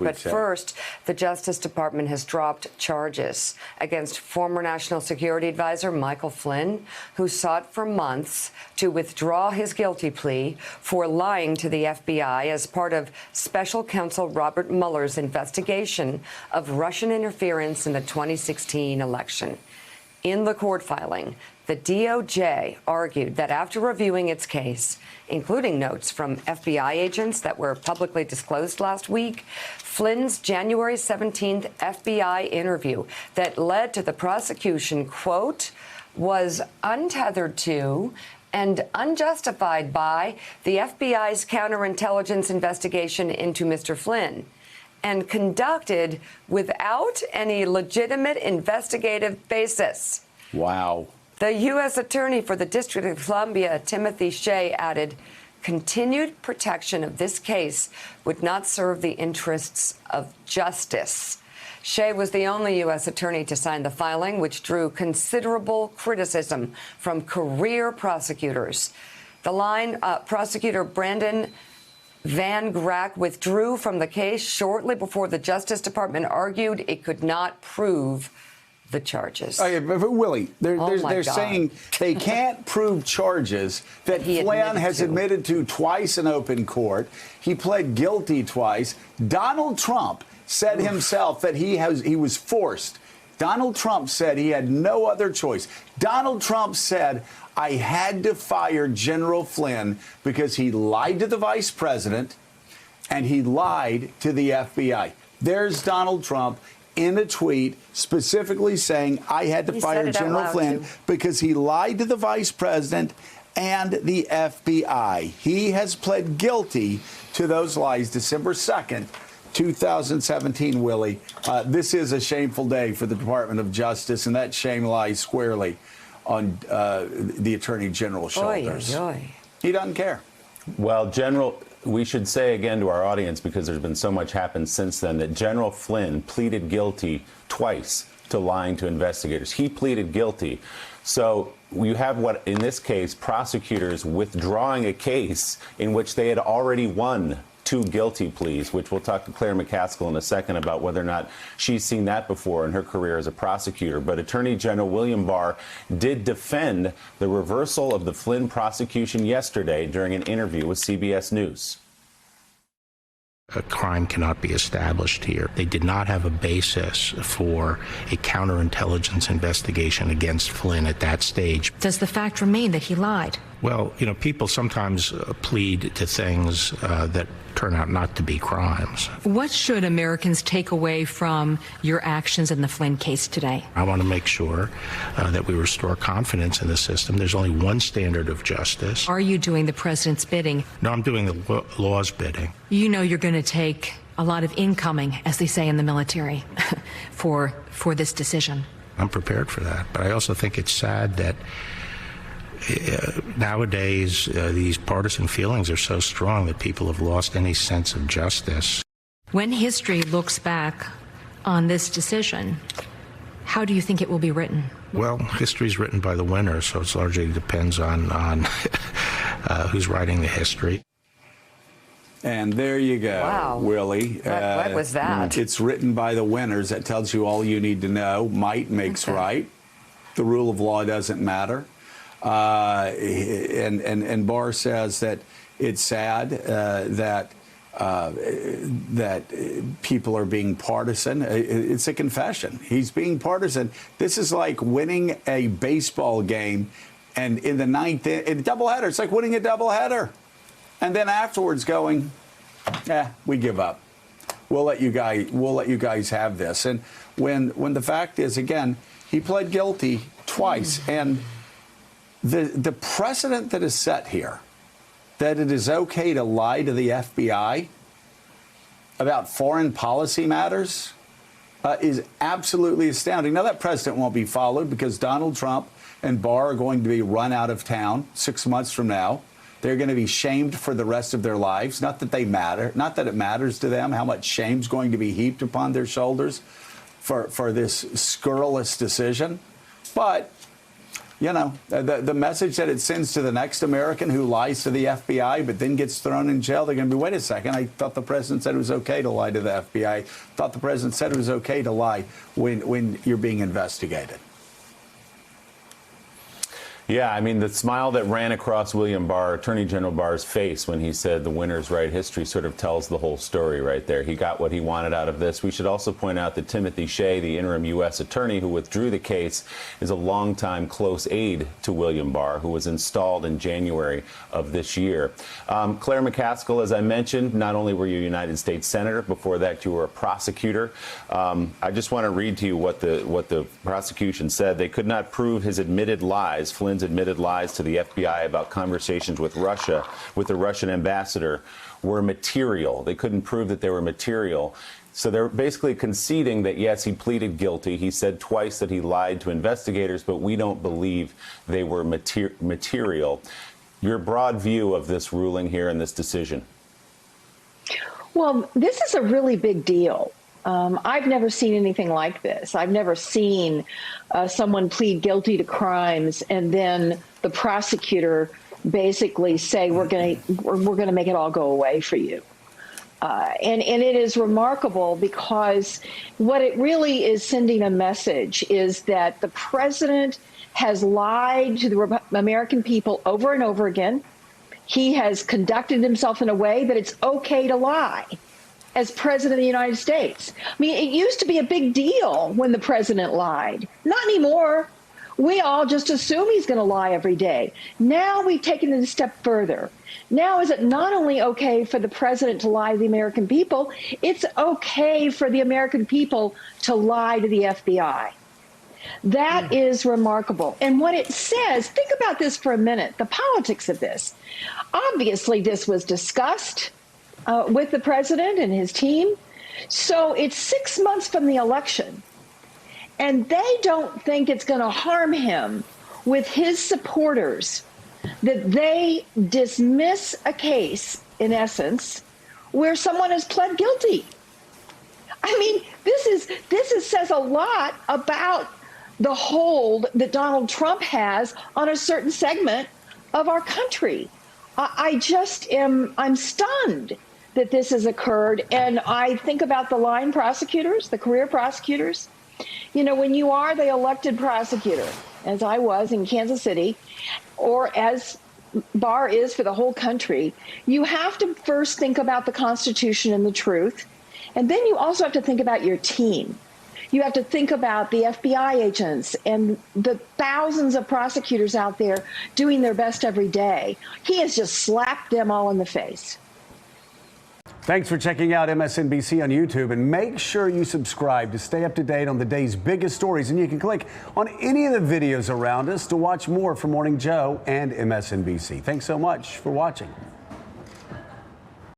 But first, the Justice Department has dropped charges against former National Security Advisor Michael Flynn, who sought for months to withdraw his guilty plea for lying to the FBI as part of Special Counsel Robert Mueller's investigation of Russian interference in the 2016 election. In the court filing, the DOJ argued that after reviewing its case, including notes from FBI agents that were publicly disclosed last week, Flynn's January 17th FBI interview that led to the prosecution, quote, was untethered to and unjustified by the FBI's counterintelligence investigation into Mr. Flynn, and conducted without any legitimate investigative basis. Wow. The U.S. Attorney for the District of Columbia, Timothy Shea, added, continued protection of this case would not serve the interests of justice. Shea was the only U.S. attorney to sign the filing, which drew considerable criticism from career prosecutors. The line, prosecutor Brandon Van Grack withdrew from the case shortly before the Justice Department argued it could not prove the charges. But Willie, they're saying they can't prove charges that Flynn has admitted to twice in open court. He pled guilty twice. Donald Trump said himself that he was forced. Donald Trump said he had no other choice. Donald Trump said, I had to fire General Flynn because he lied to the vice president and he lied to the FBI. There's Donald Trump in a tweet specifically saying I had to fire General Flynn because he lied to the vice president and the FBI. He has pled guilty to those lies December 2nd, 2017, Willie. This is a shameful day for the Department of Justice, and that shame lies squarely on the Attorney General's shoulders. He doesn't care. Well, General, we should say again to our audience, because there's been so much happened since then, that General Flynn pleaded guilty twice to lying to investigators. He pleaded guilty. So you have what, in this case, prosecutors withdrawing a case in which they had already won 2 guilty pleas, which we'll talk to Claire McCaskill in a second about whether or not she's seen that before in her career as a prosecutor. But Attorney General William Barr did defend the reversal of the Flynn prosecution yesterday during an interview with CBS News. A crime cannot be established here. They did not have a basis for a counterintelligence investigation against Flynn at that stage. Does the fact remain that he lied? Well, you know, people sometimes plead to things that turn out not to be crimes. What should Americans take away from your actions in the Flynn case today? I want to make sure that we restore confidence in the system. There's only one standard of justice. Are you doing the president's bidding? No, I'm doing the law's bidding. You know you're going to take a lot of incoming, as they say in the military, for this decision. I'm prepared for that, but I also think it's sad that nowadays, these partisan feelings are so strong that people have lost any sense of justice. When history looks back on this decision, how do you think it will be written? Well, history is written by the winners, so it largely depends on who's writing the history. And there you go, wow. Willie. What was that? It's written by the winners. That tells you all you need to know. Might makes right. The rule of law doesn't matter. And Barr says that it's sad that people are being partisan. It's a confession. He's being partisan. This is like winning a baseball game, and in the ninth, in a doubleheader, it's like winning a doubleheader, and then afterwards going, we give up. We'll let you guys have this. And when the fact is, again, he pled guilty twice, and the precedent that is set here, that it is okay to lie to the FBI about foreign policy matters, is absolutely astounding. Now, that precedent won't be followed because Donald Trump and Barr are going to be run out of town 6 months from now. They're going to be shamed for the rest of their lives. Not that they matter, not that it matters to them how much shame's going to be heaped upon their shoulders for this scurrilous decision. But you know, the message that it sends to the next American who lies to the FBI but then gets thrown in jail, they're going to be, wait a second, I thought the president said it was okay to lie to the FBI. I thought the president said it was okay to lie when you're being investigated. Yeah, I mean, the smile that ran across William Barr, Attorney General Barr's face when he said the winners write history sort of tells the whole story right there. He got what he wanted out of this. We should also point out that Timothy Shea, the interim U.S. attorney who withdrew the case, is a longtime close aide to William Barr, who was installed in January of this year. Claire McCaskill, as I mentioned, not only were you a United States Senator, before that you were a prosecutor. I just want to read to you what the prosecution said. They could not prove his admitted lies, Flynn's admitted lies to the FBI about conversations with Russia, with the Russian ambassador, were material. They couldn't prove that they were material. So they're basically conceding that, yes, he pleaded guilty. He said twice that he lied to investigators, but we don't believe they were material. Your broad view of this ruling here and this decision? Well, this is a really big deal. I've never seen anything like this. I've never seen someone plead guilty to crimes and then the prosecutor basically say, we're going to make it all go away for you. And it is remarkable because what it really is sending a message is that the president has lied to the American people over and over again. He has conducted himself in a way that it's okay to lie as president of the United States. I mean, it used to be a big deal when the president lied. Not anymore. We all just assume he's going to lie every day. Now we've taken it a step further. Now is it not only okay for the president to lie to the American people, it's okay for the American people to lie to the FBI. That is remarkable. And what it says, think about this for a minute, the politics of this. Obviously, this was discussed with the president and his team. So it's 6 months from the election, and they don't think it's going to harm him with his supporters that they dismiss a case, in essence, where someone has pled guilty. I mean, this says a lot about the hold that Donald Trump has on a certain segment of our country. I'm stunned that this has occurred. And I think about the line prosecutors, the career prosecutors. You know, when you are the elected prosecutor, as I was in Kansas City, or as Barr is for the whole country, you have to first think about the Constitution and the truth. And then you also have to think about your team. You have to think about the FBI agents and the thousands of prosecutors out there doing their best every day. He has just slapped them all in the face. Thanks for checking out MSNBC on YouTube, and make sure you subscribe to stay up to date on the day's biggest stories. And you can click on any of the videos around us to watch more from Morning Joe and MSNBC. Thanks so much for watching.